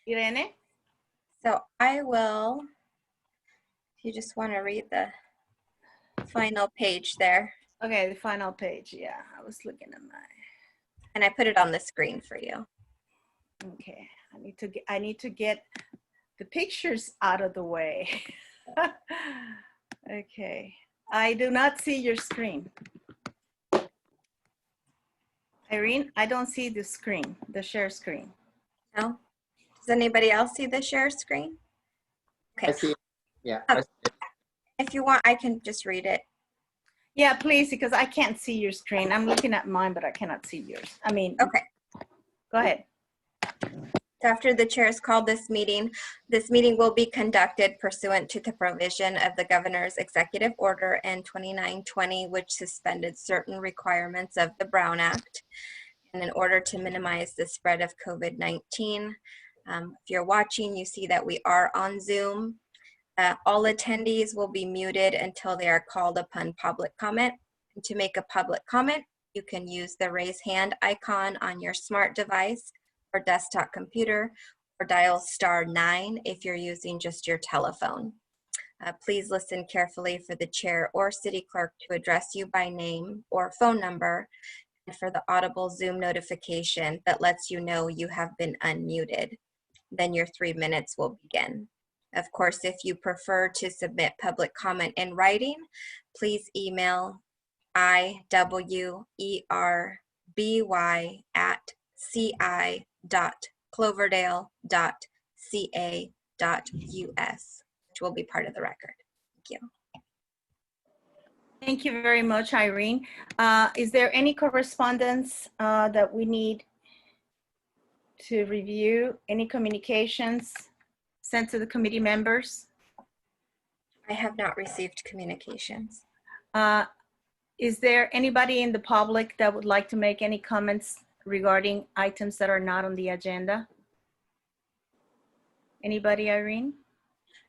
Irene? So I will, if you just want to read the final page there. Okay, the final page. Yeah, I was looking at my. And I put it on the screen for you. Okay, I need to get the pictures out of the way. Okay, I do not see your screen. Irene, I don't see the screen, the share screen. No? Does anybody else see the share screen? Okay. I see. Yeah. I see it. If you want, I can just read it. Yeah, please, because I can't see your screen. I'm looking at mine, but I cannot see yours. I mean, Okay. Go ahead. So after the chairs called this meeting will be conducted pursuant to the provision of the governor's executive order N2920, which suspended certain requirements of the Brown Act. And in order to minimize the spread of COVID-19, if you're watching, you see that we are on Zoom. All attendees will be muted until they are called upon public comment. And to make a public comment, you can use the raise hand icon on your smart device or desktop computer, or dial *9 if you're using just your telephone. Please listen carefully for the chair or city clerk to address you by name or phone number, and for the audible Zoom notification that lets you know you have been unmuted. Then your 3 minutes will begin. Of course, if you prefer to submit public comment in writing, please email iwerby@ci.cloverdale.ca.us, which will be part of the record. Thank you. Thank you very much, Irene. Is there any correspondence that we need to review? Any communications sent to the committee members? I have not received communications. Is there anybody in the public that would like to make any comments regarding items that are not on the agenda? Anybody, Irene?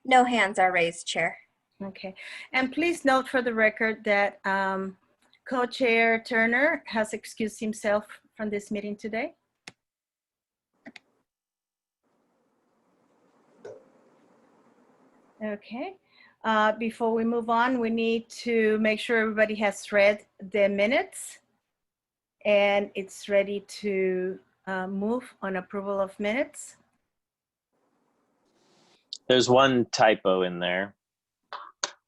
No hands are raised, Chair. Okay, and please note for the record that Co-Chair Turner has excused himself from this meeting today. Okay, before we move on, we need to make sure everybody has read the minutes and it's ready to move on approval of minutes. There's one typo in there.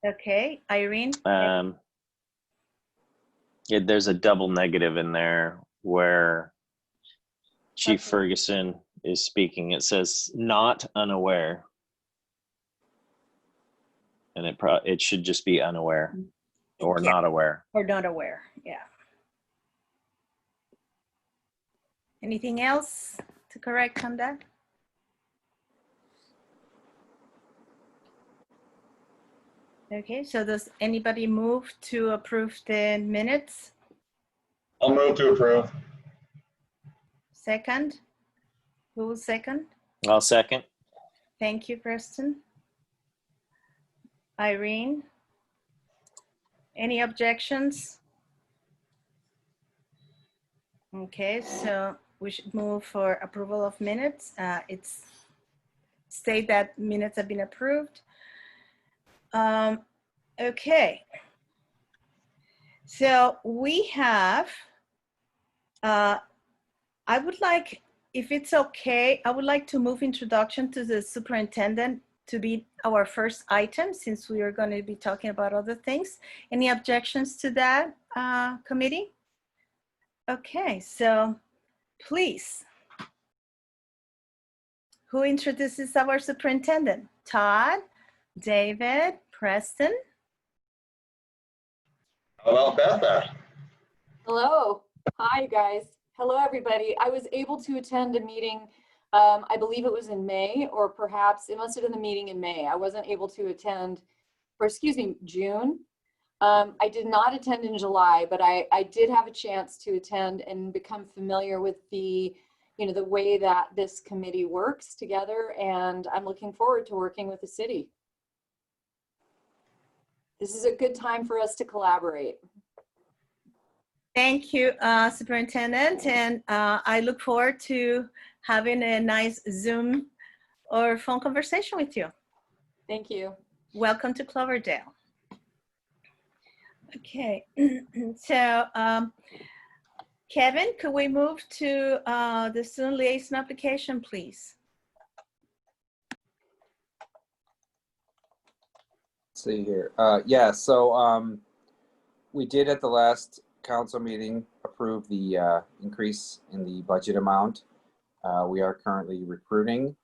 Okay, Irene? There's a double negative in there where Chief Okay. Ferguson is speaking. It says not unaware. And it should just be unaware or Thank you. not aware. Or not aware, yeah. Anything else to correct on that? Okay, so does anybody move to approve the minutes? I'll move to approve. Second? Who will second? I'll second. Thank you, Preston. Irene? Any objections? Okay, so we should move for approval of minutes. It's state that minutes have been approved. Okay. So we have, I would like, if it's okay, I would like to move introduction to the superintendent to be our first item, since we are going to be talking about other things. Any objections to that, committee? Okay, so please. Who introduces our superintendent? Todd, David, Preston? How about Betha? Hello. Hi, you guys. Hello, everybody. I was able to attend a meeting, I believe it was in May, or perhaps it must have been the meeting in May. I wasn't able to attend, or excuse me, June. I did not attend in July, but I did have a chance to attend and become familiar with the, the way that this committee works together, and I'm looking forward to working with the city. This is a good time for us to collaborate. Thank you, Superintendent, and I look forward to having a nice Zoom or phone conversation with you. Thank you. Welcome to Cloverdale. Okay, so Kevin, could we move to the student liaison application, please? Let's see here. Yeah, so we did at the last council meeting approve the increase in the budget amount. We are currently recruiting.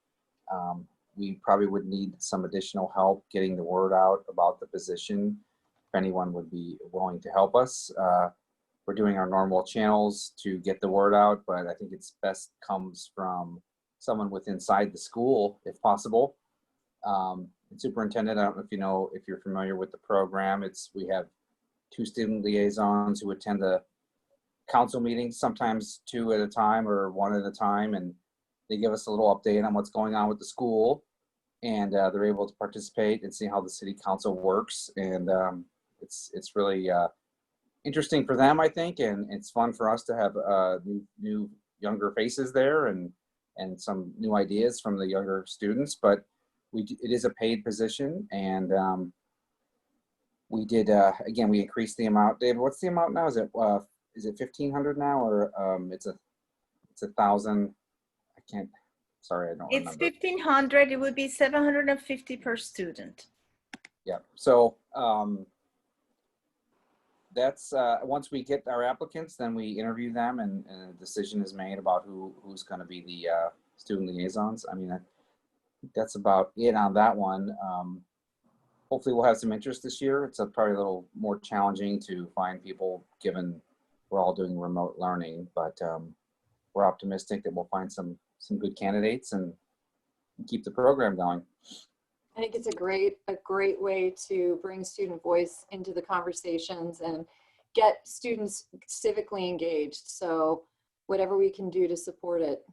We probably would need some additional help getting the word out about the position, if anyone would be willing to help us. We're doing our normal channels to get the word out, but I think it's best comes from someone with inside the school, if possible. Superintendent, I don't know if you know, if you're familiar with the program, we have 2 student liaisons who attend the council meetings, sometimes 2 at a time or 1 at a time, and they give us a little update on what's going on with the school, and they're able to participate and see how the city council works, and it's really interesting for them, I think, and it's fun for us to have new younger faces there and some new ideas from the younger students. But it is a paid position, and we did again, we increased the amount. David, what's the amount now? Is it 1,500 now, or it's 1,000? I can't. Sorry, I don't It's remember. 1,500. It would be 750 per student. Yeah. So that's once we get our applicants, then we interview them, and a decision is made about who's going to be the student liaisons. I mean, I think that's about it on that one. Hopefully we'll have some interest this year. It's probably a little more challenging to find people given we're all doing remote learning, but we're optimistic that we'll find some good candidates and keep the program going. I think it's a great way to bring student voice into the conversations and get students civically engaged. So whatever we can do to support it.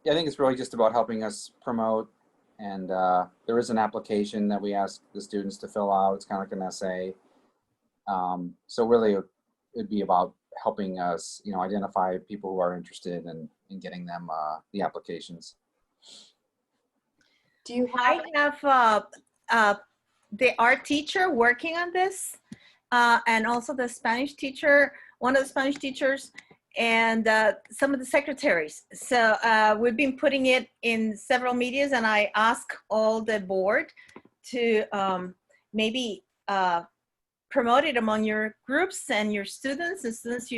Yeah, I think it's really just about helping us promote, and there is an application that we ask the students to fill out. It's kind of like an essay. So really it'd be about helping us, identify people who are interested in getting them the applications. Do you have? I have the art teacher working on this, and also the Spanish teacher, one of the Spanish teachers, and some of the secretaries. So we've been putting it in several medias, and I ask all the board to maybe promote it among your groups and your students and students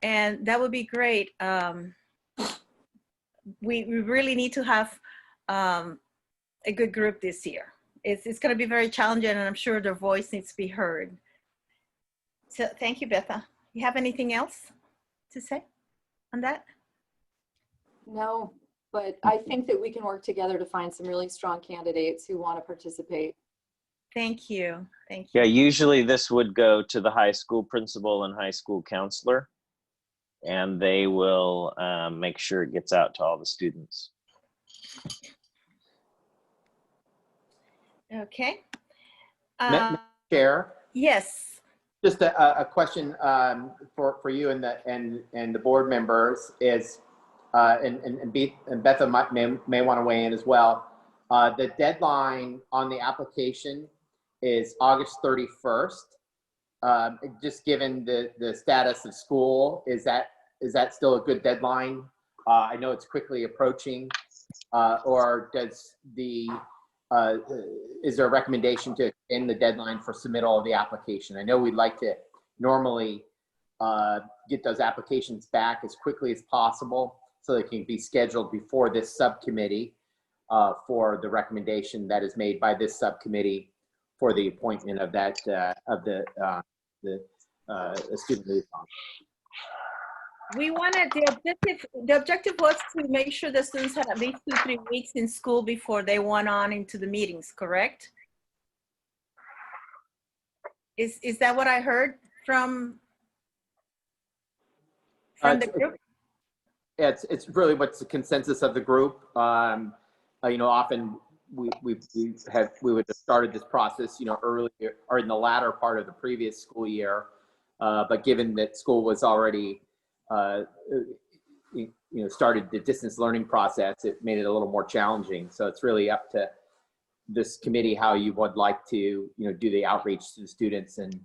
and that would be great. We really need to have a good group this year. It's going to be very challenging, and I'm sure their voice needs to be heard. So thank you, Betha. You have anything else to say on that? No, but I think that we can work together to find some really strong candidates who want to participate. Thank you. Thank you. Yeah, usually this would go to the high school principal and high school counselor, and they will make sure it gets out to all the students. Okay. Madam Chair, Yes. just a question for you and the board members is, and Betha may want to weigh in as well. The deadline on the application is August 31st. Just given the status of school, is that still a good deadline? I know it's quickly approaching, or is there a recommendation to extend the deadline for submittal of the application? I know we'd like to normally get those applications back as quickly as possible so they can be scheduled before this subcommittee for the recommendation that is made by this subcommittee for the appointment of that the student liaison. We wanted the objective was to make sure the students had at least 2-3 weeks in school before they went on into the meetings, correct? Is that what I heard from the group? It's really what's the consensus of the group. Often we would have started this process, earlier or in the latter part of the previous school year, but given that school was already started the distance learning process, it made it a little more challenging. So it's really up to this committee how you would like to do the outreach to the students, and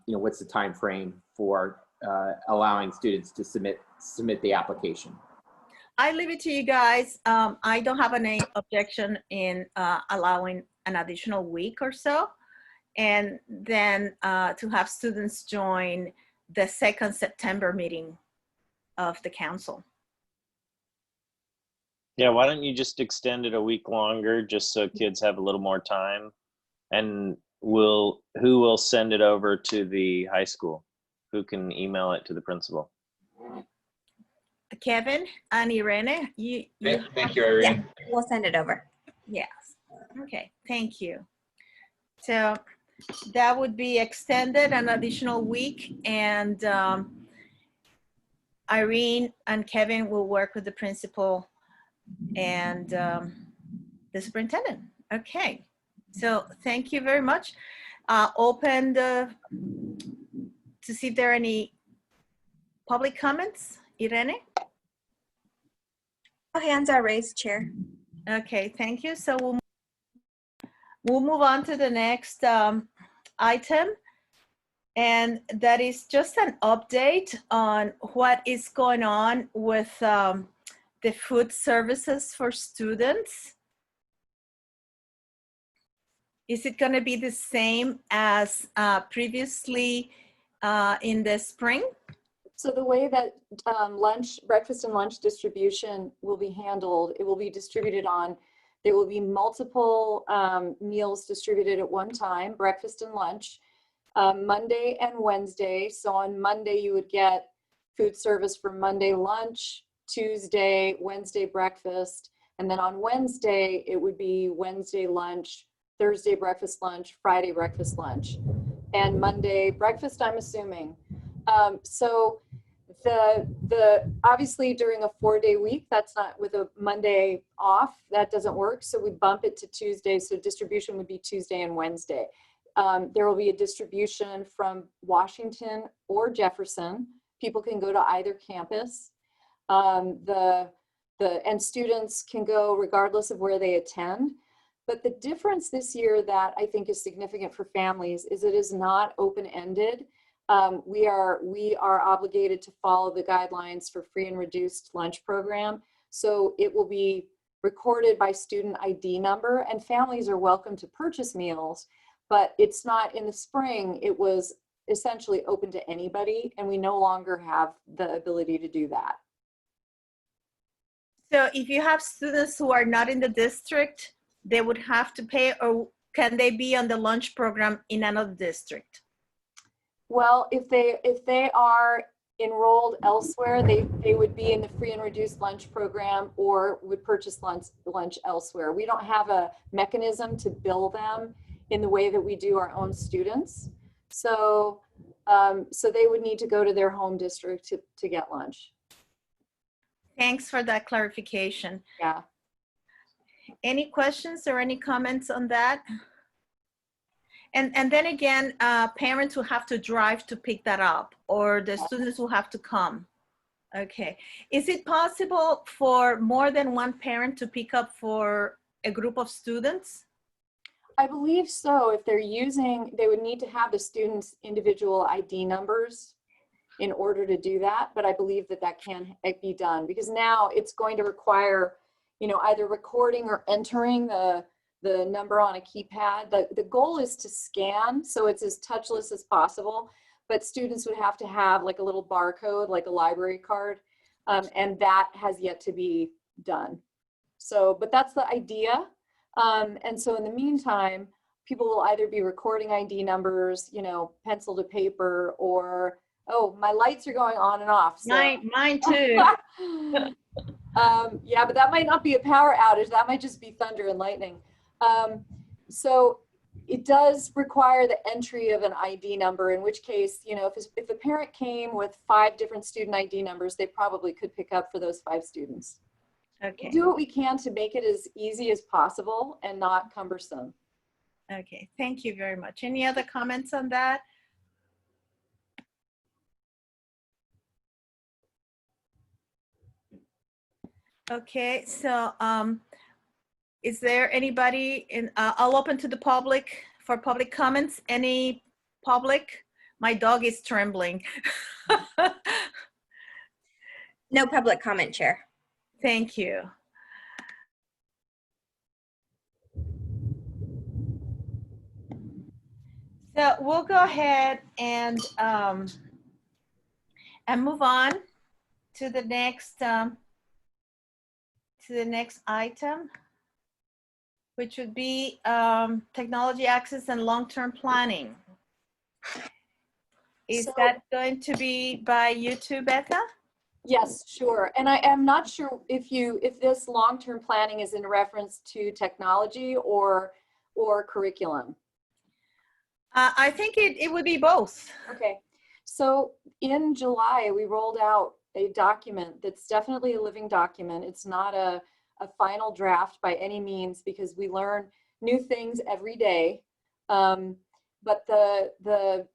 what's the time frame for allowing students to submit the application. I leave it to you guys. I don't have any objection in allowing an additional week or so, and then to have students join the 2nd September meeting of the council. Yeah, why don't you just extend it a week longer just so kids have a little more time? And who will send it over to the high school? Who can email it to the principal? Kevin and Irene, you Thank you, Irene. We'll send it over. yes. Okay, thank you. So that would be extended an additional week, and Irene and Kevin will work with the principal and the superintendent. Okay, so thank you very much. Open to see if there are any public comments. Irene? Oh, hands are raised, Chair. Okay, thank you. So we'll move on to the next item, and that is just an update on what is going on with the food services for students. Is it going to be the same as previously in the spring? So the way that breakfast and lunch distribution will be handled, it will be distributed there will be multiple meals distributed at one time, breakfast and lunch, Monday and Wednesday. So on Monday, you would get food service for Monday lunch, Tuesday, Wednesday breakfast, and then on Wednesday, it would be Wednesday lunch, Thursday breakfast lunch, Friday breakfast lunch, and Monday breakfast, I'm assuming. So obviously during a 4-day week, that's not with a Monday off, that doesn't work. So we bump it to Tuesday. So distribution would be Tuesday and Wednesday. There will be a distribution from Washington or Jefferson. People can go to either campus. And students can go regardless of where they attend. But the difference this year that I think is significant for families is it is not open-ended. We are obligated to follow the guidelines for free and reduced lunch program. So it will be recorded by student ID number, and families are welcome to purchase meals, but it's not. In the spring, it was essentially open to anybody, and we no longer have the ability to do that. So if you have students who are not in the district, they would have to pay, or can they be on the lunch program in another district? Well, if they are enrolled elsewhere, they would be in the free and reduced lunch program or would purchase lunch elsewhere. We don't have a mechanism to bill them in the way that we do our own students. So, so they would need to go to their home district to get lunch. Thanks for that clarification. Yeah. Any questions or any comments on that? And then again, parents will have to drive to pick that up, or the students will have to come. Okay. Is it possible for more than one parent to pick up for a group of students? I believe so. If they're using, they would need to have the students' individual ID numbers in order to do that. But I believe that that can be done, because now it's going to require, either recording or entering the number on a keypad. The goal is to scan, so it's as touchless as possible, but students would have to have like a little barcode, like a library card, and that has yet to be done. So, but that's the idea. And so in the meantime, people will either be recording ID numbers, pencil to paper, or, oh, my lights are going on and off. So. Mine too. Yeah, but that might not be a power outage. That might just be thunder and lightning. So it does require the entry of an ID number, in which case, if a parent came with 5 different student ID numbers, they probably could pick up for those 5 students. Okay. We'll do what we can to make it as easy as possible and not cumbersome. Okay, thank you very much. Any other comments on that? Okay, so is there anybody in, I'll open to the public for public comments. Any public? My dog is trembling. No public comment, Chair. Thank you. So we'll go ahead and move on to the next item, which would be technology access and long-term planning. Is So- that going to be by you too, Betha? Yes, sure. And I am not sure if this long-term planning is in reference to technology or curriculum. I think it would be both. Okay. So in July, we rolled out a document that's definitely a living document. It's not a final draft by any means, because we learn new things every day. But the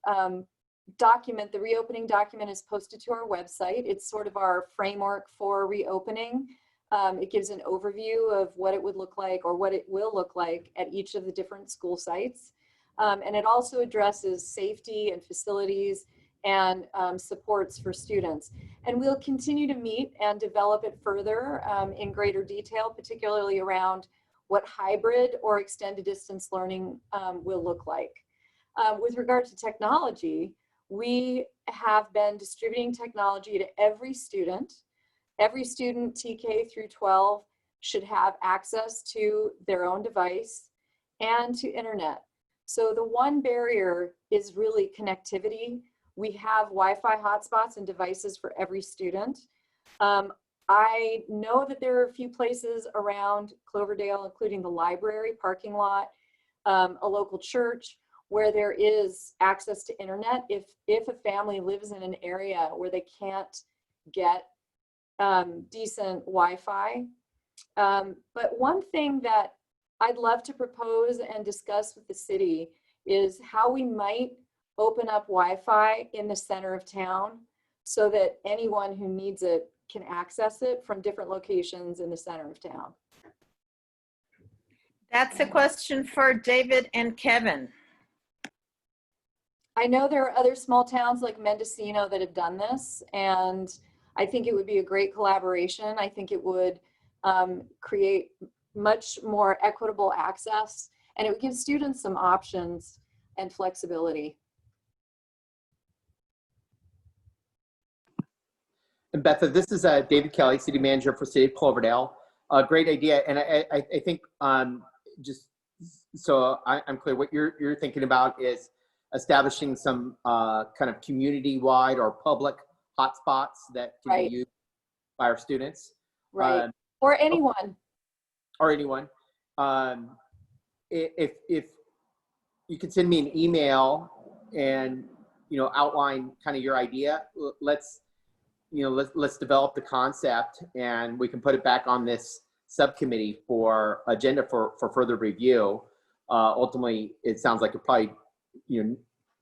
document, the reopening document, is posted to our website. It's sort of our framework for reopening. It gives an overview of what it would look like, or what it will look like at each of the different school sites. And it also addresses safety and facilities and supports for students. And we'll continue to meet and develop it further in greater detail, particularly around what hybrid or extended distance learning will look like. With regard to technology, we have been distributing technology to every student. Every student, TK through 12, should have access to their own device and to internet. So the one barrier is really connectivity. We have Wi-Fi hotspots and devices for every student. I know that there are a few places around Cloverdale, including the library, parking lot, a local church, where there is access to internet if a family lives in an area where they can't get decent Wi-Fi. But one thing that I'd love to propose and discuss with the city is how we might open up Wi-Fi in the center of town so that anyone who needs it can access it from different locations in the center of town. That's a question for David and Kevin. I know there are other small towns like Mendocino that have done this, and I think it would be a great collaboration. I think it would create much more equitable access, and it would give students some options and flexibility. And Betha, this is David Kelly, City Manager for City of Cloverdale. Great idea, and I think just so I'm clear, what you're thinking about is establishing some kind of community-wide or public hotspots that can be used by our students, Right, or anyone. Or anyone. If you can send me an email and outline kind of your idea, let's develop the concept, and we can put it back on this subcommittee for agenda for further review. Ultimately, it sounds like it probably,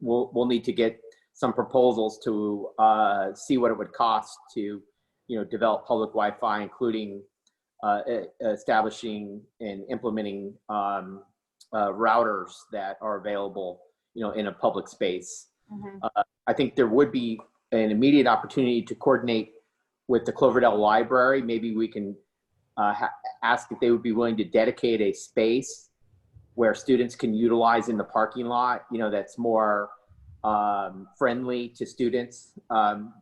we'll need to get some proposals to see what it would cost to, develop public Wi-Fi, including establishing and implementing routers that are available, in a public space. Mm-hmm. I think there would be an immediate opportunity to coordinate with the Cloverdale Library. Maybe we can ask if they would be willing to dedicate a space where students can utilize in the parking lot, that's more friendly to students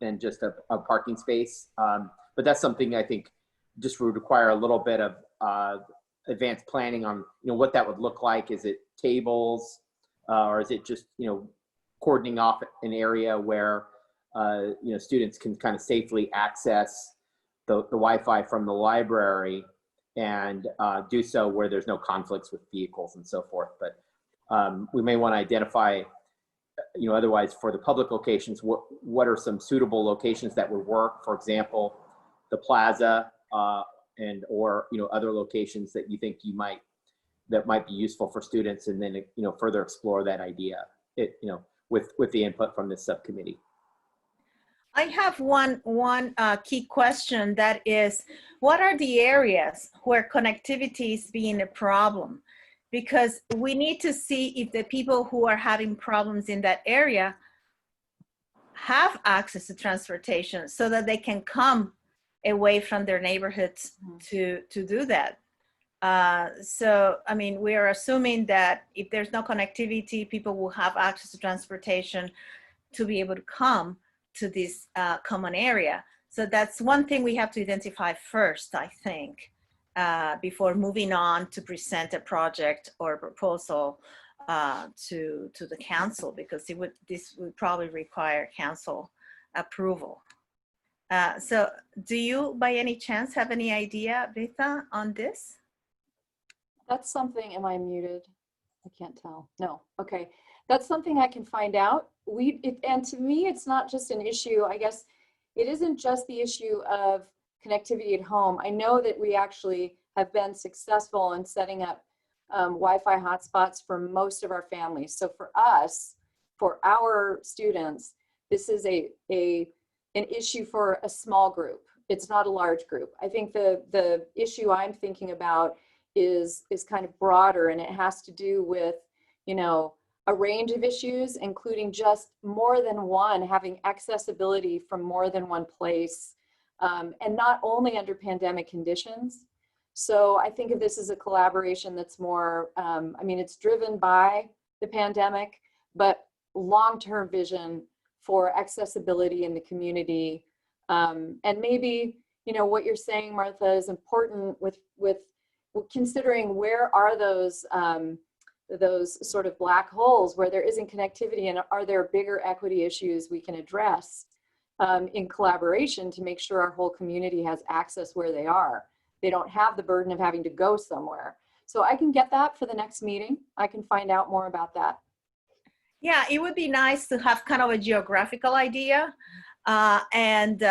than just a parking space. But that's something I think just would require a little bit of advanced planning on, what that would look like. Is it tables, or is it just, cordoning off an area where, students can kind of safely access the Wi-Fi from the library and do so where there's no conflicts with vehicles and so forth. But we may want to identify, otherwise for the public locations, what are some suitable locations that would work? For example, the plaza and or other locations that you think that might be useful for students, and then further explore that idea with the input from this subcommittee. I have one key question, that is, what are the areas where connectivity is being a problem? Because we need to see if the people who are having problems in that area have access to transportation so that they can come away from their neighborhoods to do that. So, I mean, we are assuming that if there's no connectivity, people will have access to transportation to be able to come to this common area. So that's one thing we have to identify first, I think, before moving on to present a project or a proposal to the council, because this would probably require council approval. So do you, by any chance, have any idea, Rita, on this? That's something, am I muted? I can't tell. No, okay. That's something I can find out. And to me, it's not just an issue. I guess it isn't just the issue of connectivity at home. I know that we actually have been successful in setting up Wi-Fi hotspots for most of our families. So for us, for our students, this is an issue for a small group. It's not a large group. I think the issue I'm thinking about is kind of broader, and it has to do with, you know, a range of issues, including just more than one, having accessibility from more than one place, and not only under pandemic conditions. So I think of this as a collaboration that's more, I mean, it's driven by the pandemic, but long-term vision for accessibility in the community. And maybe, you know, what you're saying, Martha, is important with considering where are those sort of black holes where there isn't connectivity, and are there bigger equity issues we can address in collaboration to make sure our whole community has access where they are. They don't have the burden of having to go somewhere. So I can get that for the next meeting. I can find out more about that. Yeah, it would be nice to have kind of a geographical idea. And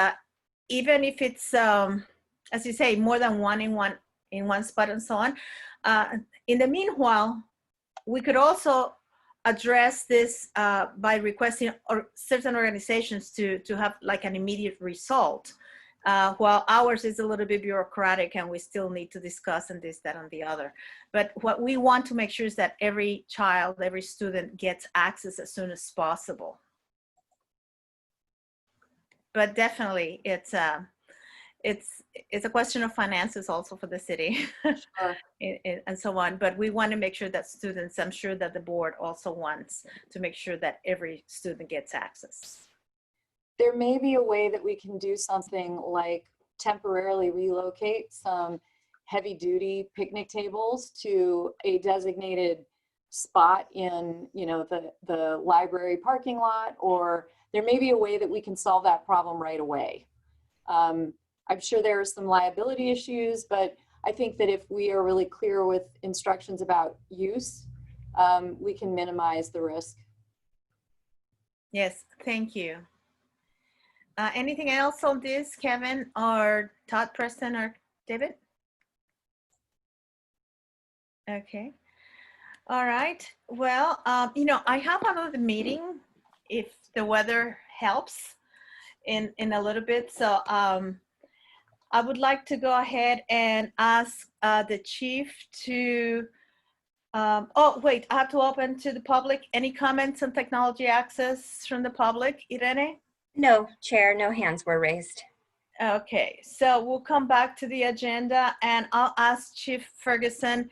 even if it's, as you say, more than one in one spot and so on. In the meanwhile, we could also address this by requesting certain organizations to have like an immediate result, while ours is a little bit bureaucratic and we still need to discuss and this, that, and the other. But what we want to make sure is that every child, every student gets access as soon as possible. But definitely it's a question of finances also for the city. Sure. And so on. But we want to make sure that students, I'm sure that the board also wants to make sure that every student gets access. There may be a way that we can do something like temporarily relocate some heavy duty picnic tables to a designated spot in, you know, the library parking lot, or there may be a way that we can solve that problem right away. I'm sure there are some liability issues, but I think that if we are really clear with instructions about use, we can minimize the risk. Yes, thank you. Anything else on this, Kevin or Todd, Preston, or David? Okay. All right. Well, you know, I have another meeting if the weather helps in a little bit. So I would like to go ahead and ask the chief to, oh, wait, I have to open to the public. Any comments on technology access from the public, Irene? No, Chair, no hands were raised. Okay, so we'll come back to the agenda and I'll ask Chief Ferguson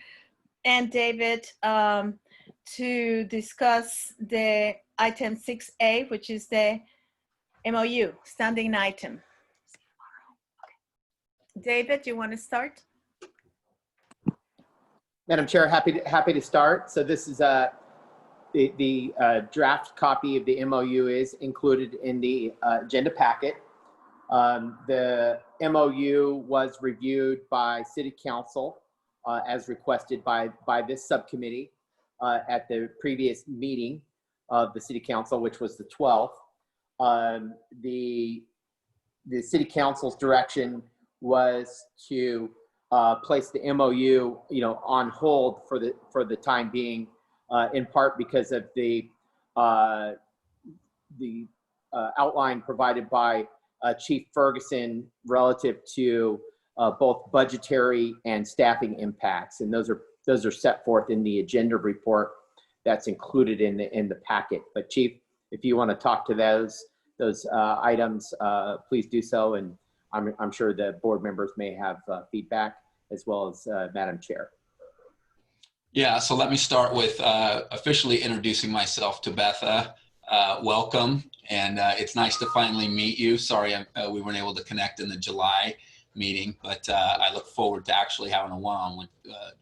and David to discuss the item 6A, which is the MOU, standing item. David, you want to start? Madam Chair, happy to start. So this is the draft copy of the MOU is included in the agenda packet. The MOU was reviewed by City Council as requested by this subcommittee at the previous meeting of the City Council, which was the 12th. The City Council's direction was to place the MOU, you know, on hold for the time being, in part because of the outline provided by Chief Ferguson relative to both budgetary and staffing impacts, and those are set forth in the agenda report that's included in the packet. But Chief, if you want to talk to those items, please do so, and I'm sure the board members may have feedback as well as Madam Chair. Yeah, so let me start with officially introducing myself to Betha. Welcome, and it's nice to finally meet you. Sorry we weren't able to connect in the July meeting, but I look forward to actually having a one-on-one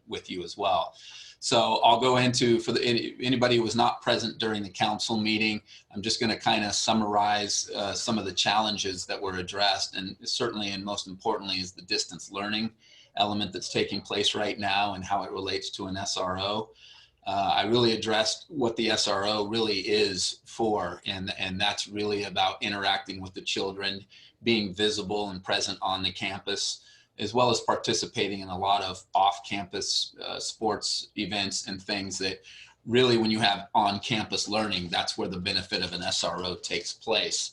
with you as well. So I'll go into, for anybody who was not present during the council meeting, I'm just going to kind of summarize some of the challenges that were addressed, and certainly and most importantly is the distance learning element that's taking place right now and how it relates to an SRO. I really addressed what the SRO really is for, and that's really about interacting with the children, being visible and present on the campus, as well as participating in a lot of off-campus sports events and things that really, when you have on-campus learning, that's where the benefit of an SRO takes place.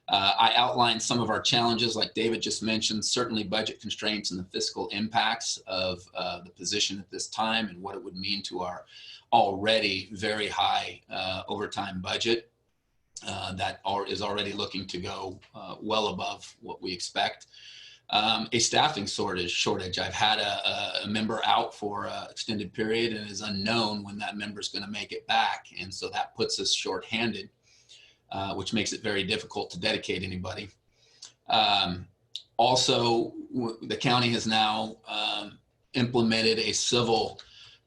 I outlined some of our challenges, like David just mentioned, certainly budget constraints and the fiscal impacts of the position at this time and what it would mean to our already very high overtime budget that is already looking to go well above what we expect. A staffing shortage. I've had a member out for an extended period, and it is unknown when that member is going to make it back. And so that puts us shorthanded, which makes it very difficult to dedicate anybody. Also, the county has now implemented a civil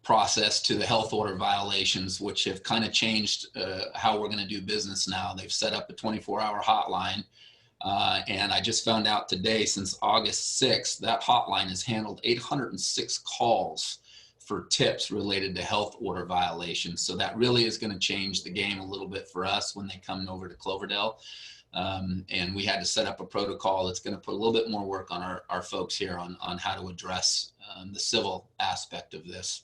process to the health order violations, which have kind of changed how we're going to do business now. They've set up a 24-hour hotline. And I just found out today, since August 6th, that hotline has handled 806 calls for tips related to health order violations. So that really is going to change the game a little bit for us when they come over to Cloverdale. And we had to set up a protocol that's going to put a little bit more work on our folks here on how to address the civil aspect of this.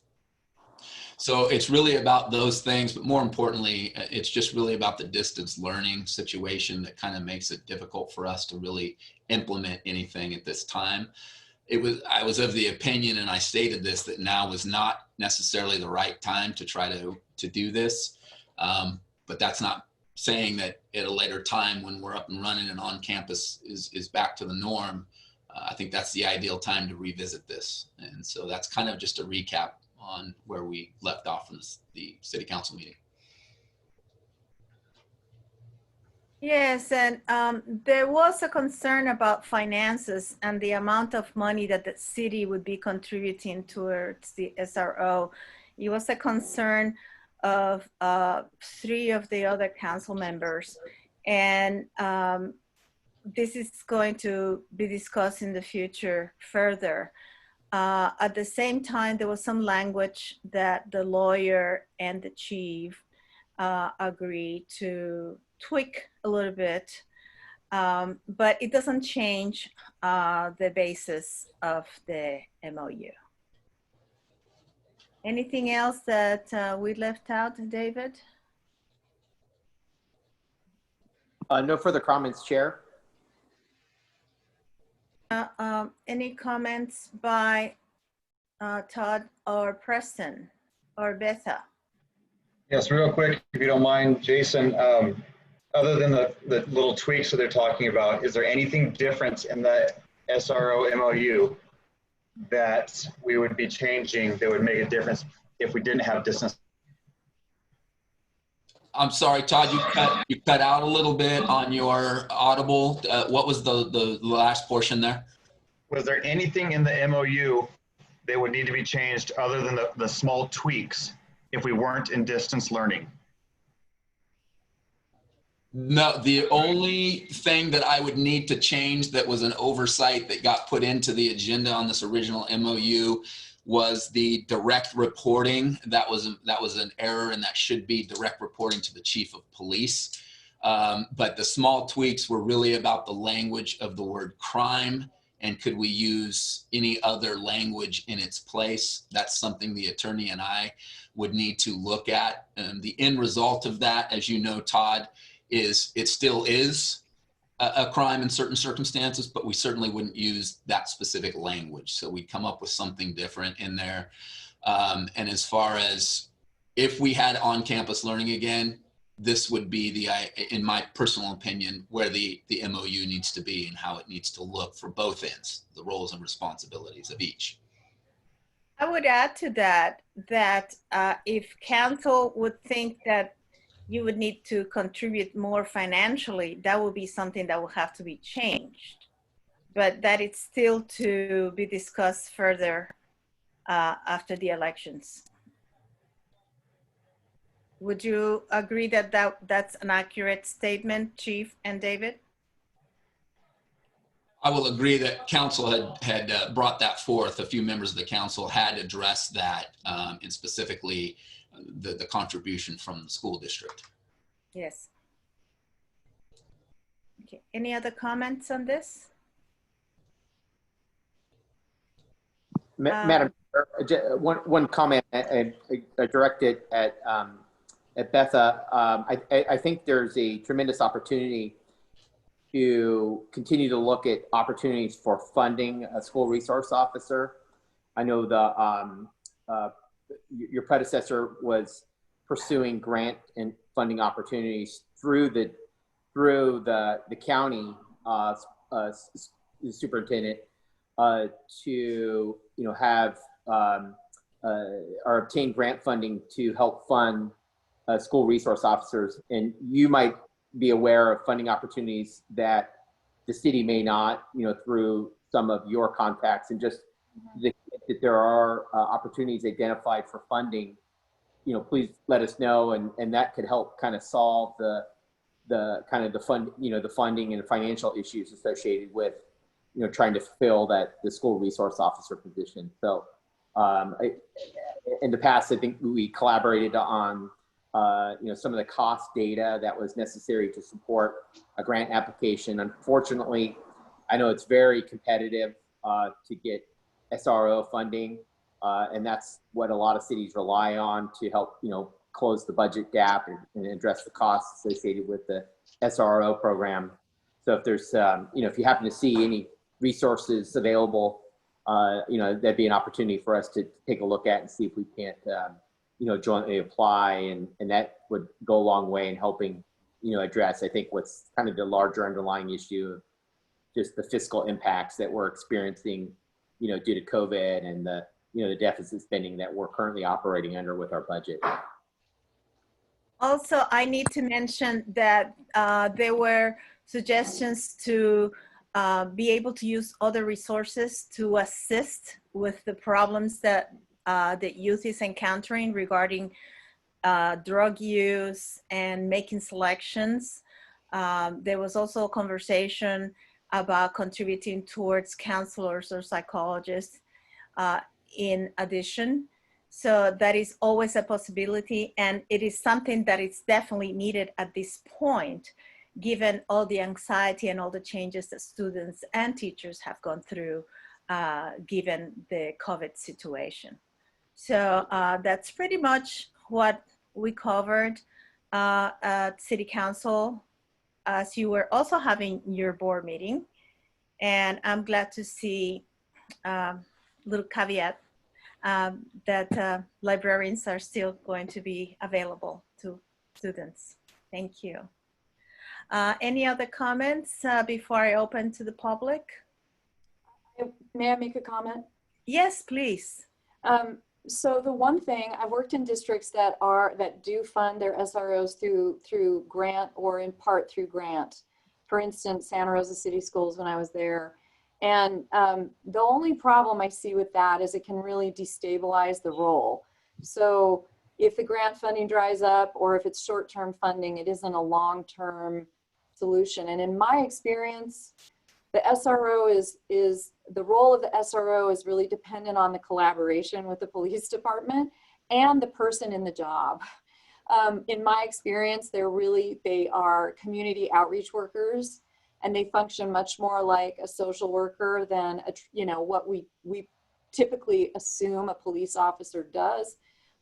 So it's really about those things, but more importantly, it's just really about the distance learning situation that kind of makes it difficult for us to really implement anything at this time. I was of the opinion, and I stated this, that now was not necessarily the right time to try to do this. But that's not saying that at a later time when we're up and running and on campus is back to the norm. I think that's the ideal time to revisit this. And so that's kind of just a recap on where we left off in the city council meeting. Yes, and there was a concern about finances and the amount of money that the city would be contributing towards the SRO. It was a concern of 3 of the other council members. And this is going to be discussed in the future further. At the same time, there was some language that the lawyer and the chief agreed to tweak a little bit, but it doesn't change the basis of the MOU. Anything else that we left out, David? No further comments, Chair. Any comments by Todd or Preston or Betha? Yes, real quick, if you don't mind, Jason, other than the little tweaks that they're talking about, is there anything different in the SRO MOU that we would be changing that would make a difference if we didn't have distance? I'm sorry, Todd, you cut out a little bit on your audible. What was the last portion there? Was there anything in the MOU that would need to be changed other than the small tweaks if we weren't in distance learning? No, the only thing that I would need to change that was an oversight that got put into the agenda on this original MOU was the direct reporting. That was an error, and that should be direct reporting to the chief of police. But the small tweaks were really about the language of the word crime, and could we use any other language in its place? That's something the attorney and I would need to look at. The end result of that, as you know, Todd, is it still is a crime in certain circumstances, but we certainly wouldn't use that specific language. So we'd come up with something different in there. And as far as if we had on-campus learning again, this would be in my personal opinion, where the MOU needs to be and how it needs to look for both ends, the roles and responsibilities of each. I would add to that, if council would think that you would need to contribute more financially, that would be something that will have to be changed. But that it's still to be discussed further after the elections. Would you agree that that's an accurate statement, Chief and David? I will agree that council had brought that forth. A few members of the council had addressed that, and specifically the contribution from the school district. Yes. Okay. Any other comments on this? Madam Chair, one comment directed at Betha. I think there's a tremendous opportunity to continue to look at opportunities for funding a school resource officer. I know your predecessor was pursuing grant and funding opportunities through the county superintendent to have or obtain grant funding to help fund school resource officers. And you might be aware of funding opportunities that the city may not, through some of your contacts, and just that there are opportunities identified for funding. Please let us know, and that could help kind of solve the funding and financial issues associated with trying to fill the school resource officer position. So in the past, I think we collaborated on some of the cost data that was necessary to support a grant application. Unfortunately, I know it's very competitive to get SRO funding, and that's what a lot of cities rely on to help close the budget gap and address the costs associated with the SRO program. So if there's if you happen to see any resources available, that'd be an opportunity for us to take a look at and see if we can't jointly apply, and that would go a long way in helping address, I think, what's kind of the larger underlying issue of just the fiscal impacts that we're experiencing due to COVID and the deficit spending that we're currently operating under with our budget. Also, I need to mention that there were suggestions to be able to use other resources to assist with the problems that the youth is encountering regarding drug use and making selections. There was also a conversation about contributing towards counselors or psychologists in addition. So that is always a possibility, and it is something that is definitely needed at this point, given all the anxiety and all the changes that students and teachers have gone through given the COVID situation. So that's pretty much what we covered at City Council as you were also having your board meeting. And I'm glad to see little caveat that librarians are still going to be available to students. Thank you. Any other comments before I open to the public? May I make a comment? Yes, please. So the one thing, I've worked in districts that do fund their SROs through grant or in part through grant. For instance, Santa Rosa City Schools when I was there. And the only problem I see with that is it can really destabilize the role. So if the grant funding dries up or if it's short-term funding, it isn't a long-term solution. And in my experience, the SRO is the role of the SRO is really dependent on the collaboration with the police department and the person in the job. In my experience, they are community outreach workers, and they function much more like a social worker than what we typically assume a police officer does,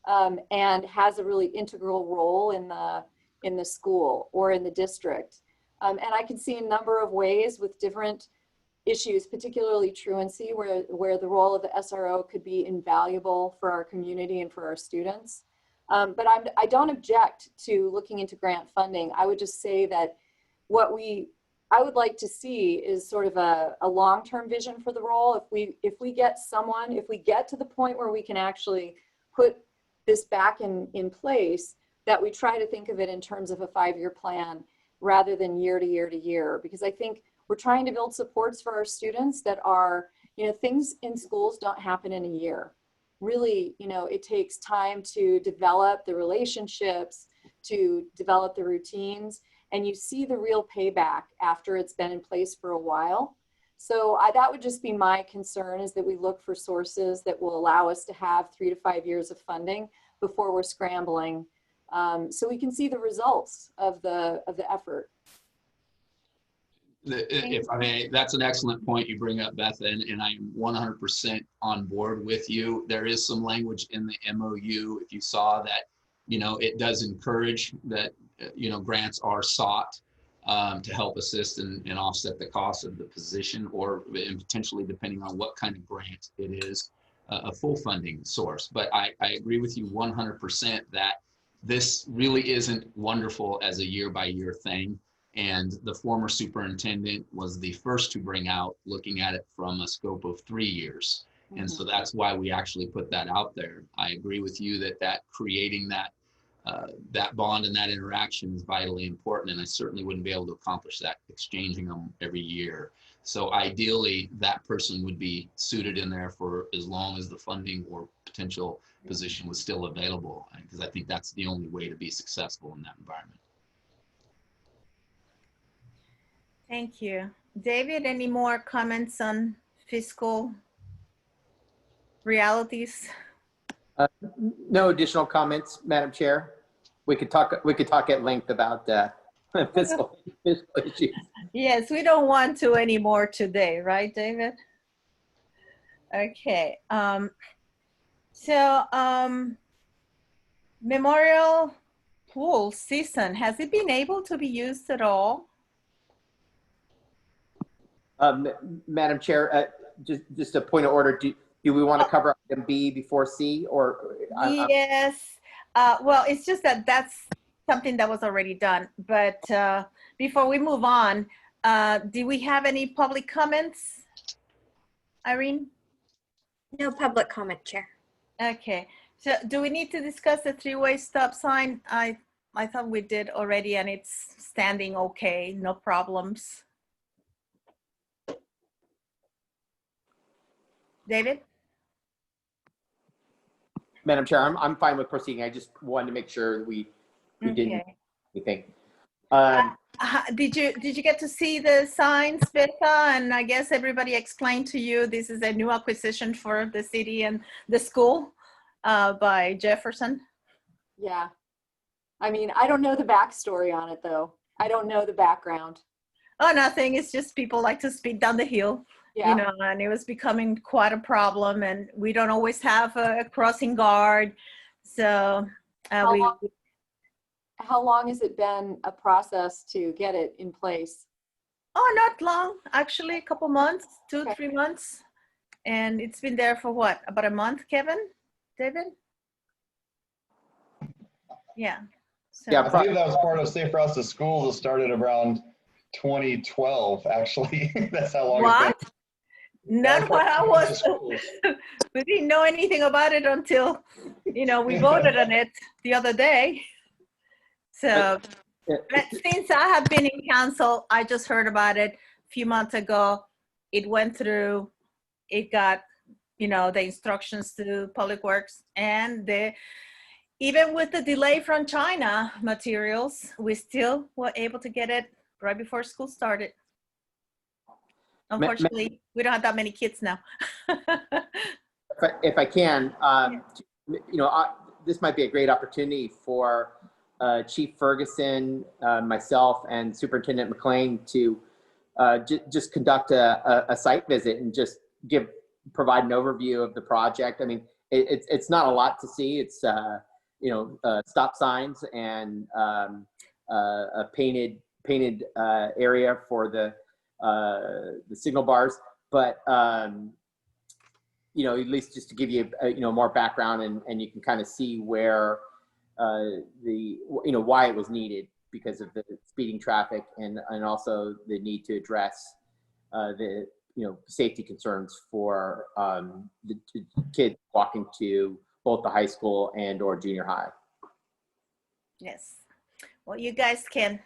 and has a really integral role in in the school or in the district. And I can see a number of ways with different issues, particularly truancy, where the role of the SRO could be invaluable for our community and for our students. But I don't object to looking into grant funding. I would just say that I would like to see is sort of a long-term vision for the role. If we get to the point where we can actually put this back in place, that we try to think of it in terms of a 5-year plan rather than year to year to year, because I think we're trying to build supports for our students that are, things in schools don't happen in a year. Really, it takes time to develop the relationships, to develop the routines, and you see the real payback after it's been in place for a while. So that would just be my concern, is that we look for sources that will allow us to have 3 to 5 years of funding before we're scrambling, so we can see the results of the effort. If I may, that's an excellent point you bring up, Beth, and I am 100% on board with you. There is some language in the MOU, if you saw that, it does encourage that, grants are sought to help assist and offset the cost of the position, or potentially, depending on what kind of grant it is, a full funding source. But I agree with you 100% that this really isn't wonderful as a year-by-year thing. And the former superintendent was the first to bring out looking at it from a scope of 3 years. Mm-hmm. And so that's why we actually put that out there. I agree with you that creating that bond and that interaction is vitally important. And I certainly wouldn't be able to accomplish that exchanging them every year. So ideally, that person would be suited in there for as long as the funding or potential position was still available, because I think that's the only way to be successful in that environment. Thank you. David, any more comments on fiscal realities? No additional comments, Madam Chair. We could talk at length about fiscal issues. Yes, we don't want to anymore today, right, David? Okay. Memorial pool season, has it been able to be used at all? Madam Chair, just a point of order. Do we want to cover item B before C, or? Yes. Well, it's just that's something that was already done. But before we move on, do we have any public comments, Irene? No public comment, Chair. Okay. So do we need to discuss the 3-way stop sign? I thought we did already, and it's standing okay, no problems. David? Madam Chair, I'm fine with proceeding. I just wanted to make sure we didn't anything. Did you get to see the signs, Betha? And I guess everybody explained to you this is a new acquisition for the city and the school by Jefferson. Yeah. I mean, I don't know the backstory on it, though. I don't know the background. Oh, nothing. It's just people like to speed down the hill. Yeah. And it was becoming quite a problem, and we don't always have a crossing guard. So how long has it been a process to get it in place? Oh, not long, actually, a couple months, 2-3 months. And it's been there for what, about a month, Kevin? David? Yeah. So, yeah, I believe that was part of Safe Routes to Schools that started around 2012, actually. That's how long what? it's been. Not what I was. We didn't know anything about it until, we voted on it the other day. So, but since I have been in council, I just heard about it a few months ago. It went through, it got, the instructions to Public Works, and even with the delay from China materials, we still were able to get it right before school started. Unfortunately, we don't have that many kids now. if I can, this might be a great opportunity for Chief Ferguson, myself, and Superintendent McLean to just conduct a site visit and just provide an overview of the project. I mean, it's not a lot to see. It's stop signs and a painted area for the signal bars. But you know, at least just to give you you know, more background, and you can kind of see where why it was needed, because of the speeding traffic, and also the need to address the safety concerns for the kids walking to both the high school and or junior high. Yes. Well, you guys can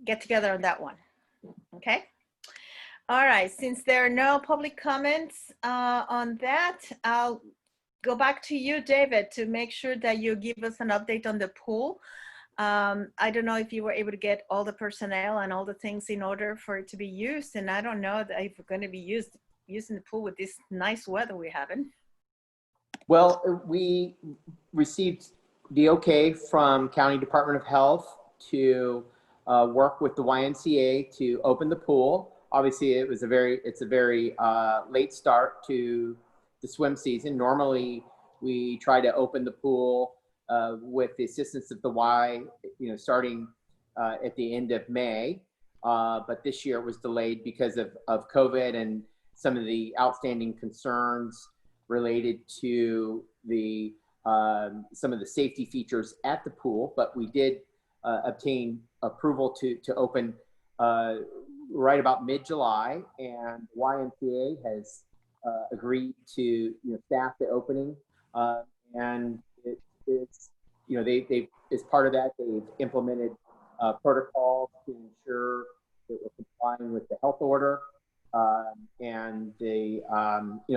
get together on that one. Okay. All right. Since there are no public comments on that, I'll go back to you, David, to make sure that you give us an update on the pool. I don't know if you were able to get all the personnel and all the things in order for it to be used. And I don't know if we're going to be using the pool with this nice weather we're having. Well, we received the okay from County Department of Health to work with the YMCA to open the pool. Obviously, it's a very late start to the swim season. Normally, we try to open the pool with the assistance of the Y, starting at the end of May. But this year it was delayed because of COVID and some of the outstanding concerns related to the some of the safety features at the pool. But we did obtain approval to open right about mid-July, and YMCA has agreed to staff the opening, and it's they as part of that, they've implemented protocols to ensure that we're complying with the health order, and they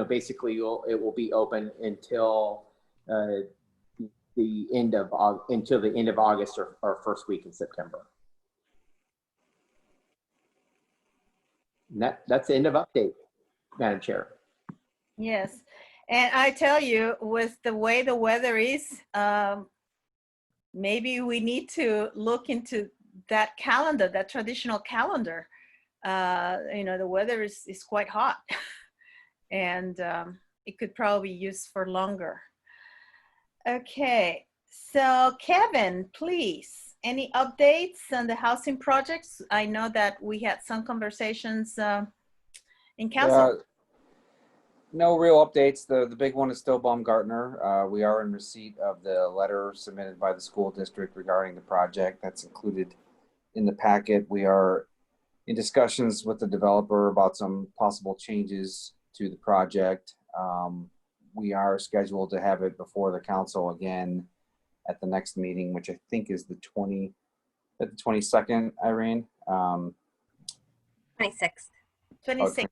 basically it will be open until the end of August or first week in September. And that's the end of update, Madam Chair. Yes. And I tell you, with the way the weather is, maybe we need to look into that calendar, that traditional calendar. The weather is quite hot, and it could probably be used for longer. Okay, so Kevin, please, any updates on the housing projects? I know that we had some conversations in council. No real updates. The big one is still Baumgartner. We are in receipt of the letter submitted by the school district regarding the project. That's included in the packet. We are in discussions with the developer about some possible changes to the project. We are scheduled to have it before the council again at the next meeting, which I think is the 22nd, Irene. 26th. 26.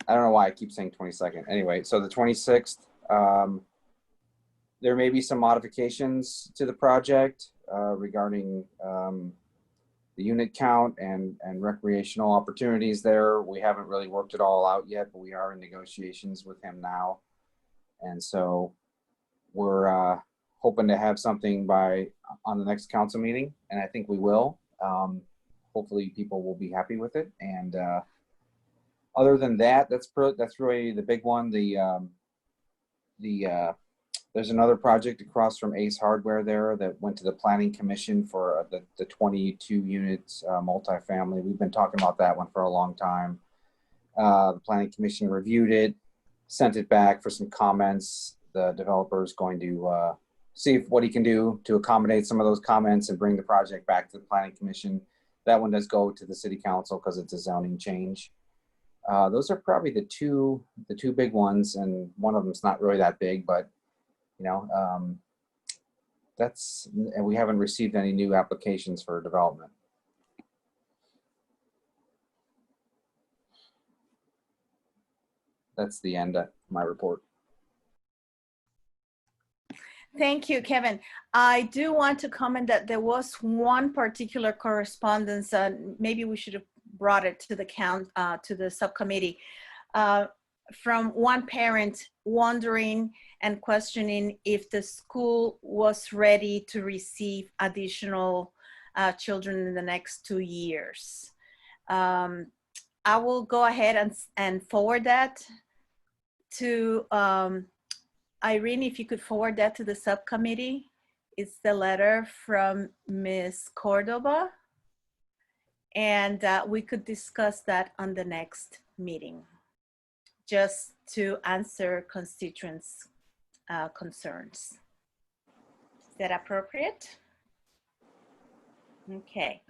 I don't know why I keep saying 22nd. Anyway, so the 26th, there may be some modifications to the project regarding the unit count and recreational opportunities there. We haven't really worked it all out yet, but we are in negotiations with him now. And so we're hoping to have something on the next council meeting, and I think we will. Hopefully people will be happy with it. And other than that, that's really the big one. There's another project across from Ace Hardware there that went to the Planning Commission for the 22 units multifamily. We've been talking about that one for a long time. The Planning Commission reviewed it, sent it back for some comments. The developer is going to see what he can do to accommodate some of those comments and bring the project back to the Planning Commission. That one does go to the City Council because it's a zoning change. Those are probably the two big ones, and one of them's not really that big, but and we haven't received any new applications for development. That's the end of my report. Thank you, Kevin. I do want to comment that there was one particular correspondence, maybe we should have brought it to the subcommittee, from one parent wondering and questioning if the school was ready to receive additional children in the next 2 years. I will go ahead and forward that to Irene, if you could forward that to the subcommittee, It's the letter from Ms. Cordova. And we could discuss that on the next meeting, just to answer constituents' concerns. Is that appropriate? Okay.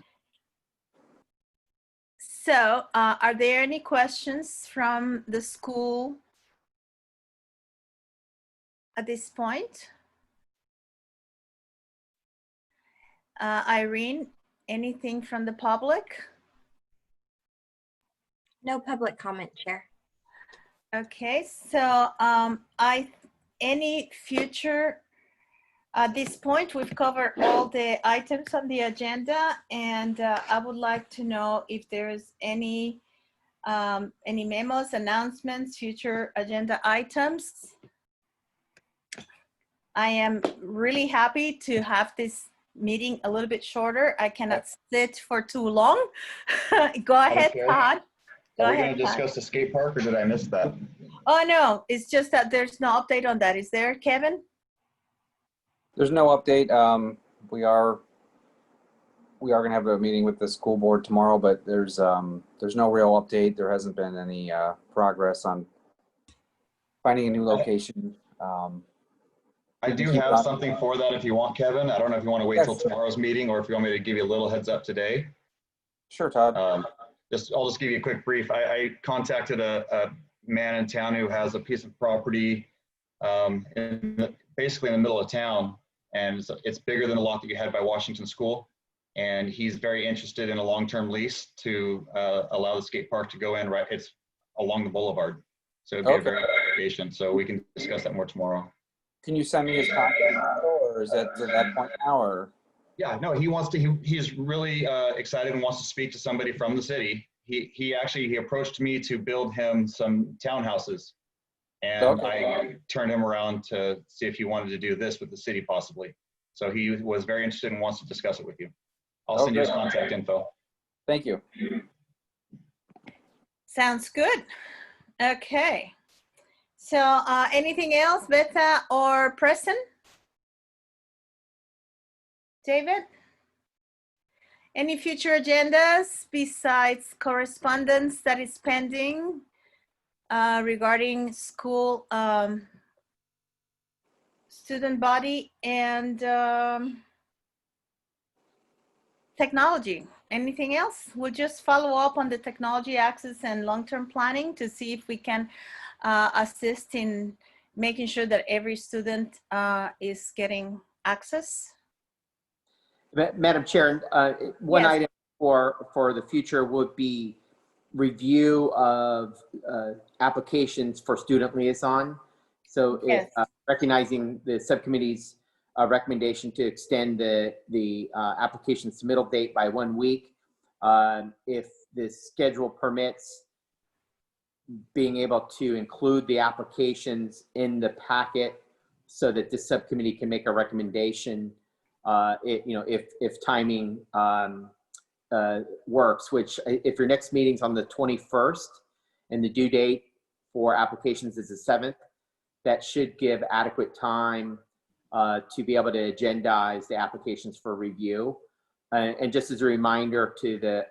So are there any questions from the school at this point? Irene, anything from the public? No public comment, Chair. Okay, so any future, at this point, we've covered all the items on the agenda, and I would like to know if there's any memos, announcements, future agenda items. I am really happy to have this meeting a little bit shorter. I cannot sit for too long. Go ahead, Okay. Todd. Go Are we ahead, going to Todd. discuss the skate park or did I miss that? Oh, no, it's just that there's no update on that. Is there, Kevin? There's no update. We are going to have a meeting with the school board tomorrow, but there's no real update. There hasn't been any progress on finding a new location. I do have something for that if you want, Kevin. I don't know if you want to wait till tomorrow's meeting or if you want me to give you a little heads up today. Sure, Todd. I'll just give you a quick brief. I contacted a man in town who has a piece of property basically in the middle of town, and it's bigger than the lot that you had by Washington School. And he's very interested in a long-term lease to allow the skate park to go in. Right, it's along the boulevard, so it'd be a very good location. So we can discuss that more tomorrow. Can you send me his contact info, or is that to that point now, or? Yeah, no, he wants to. He's really excited and wants to speak to somebody from the city. He approached me to build him some townhouses, and I turned him around to see if he wanted to do this with the city possibly. So he was very interested and wants to discuss it with you. I'll send you his contact info. Thank you. Sounds good. Okay. So anything else, Beta or Preston? David? Any future agendas besides correspondence that is pending regarding school student body and technology? Anything else? We'll just follow up on the technology access and long-term planning to see if we can assist in making sure that every student is getting access. Madam Chair, one Yes. item for the future would be review of applications for student liaison. So Yes. recognizing the subcommittee's recommendation to extend the application submittal date by 1 week, if the schedule permits, being able to include the applications in the packet so that this subcommittee can make a recommendation if timing works, which if your next meeting's on the 21st and the due date for applications is the 7th, that should give adequate time to be able to agendize the applications for review. And just as a reminder to the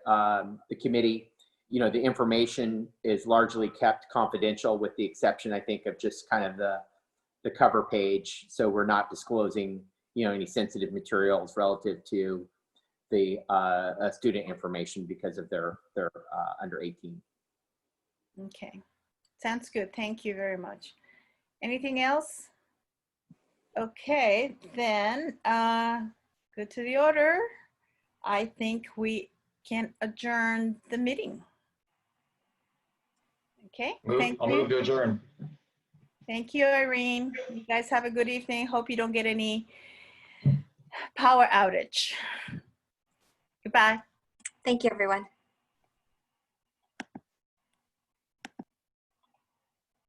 committee, the information is largely kept confidential with the exception, I think, of just kind of the cover page. So we're not disclosing any sensitive materials relative to the student information because of they're under 18. Okay, sounds good. Thank you very much. Anything else? Okay, then good to the order. I think we can adjourn the meeting. Okay, thank I'll you. move to adjourn. Thank you, Irene. You guys have a good evening. Hope you don't get any power outage. Goodbye. Thank you, everyone.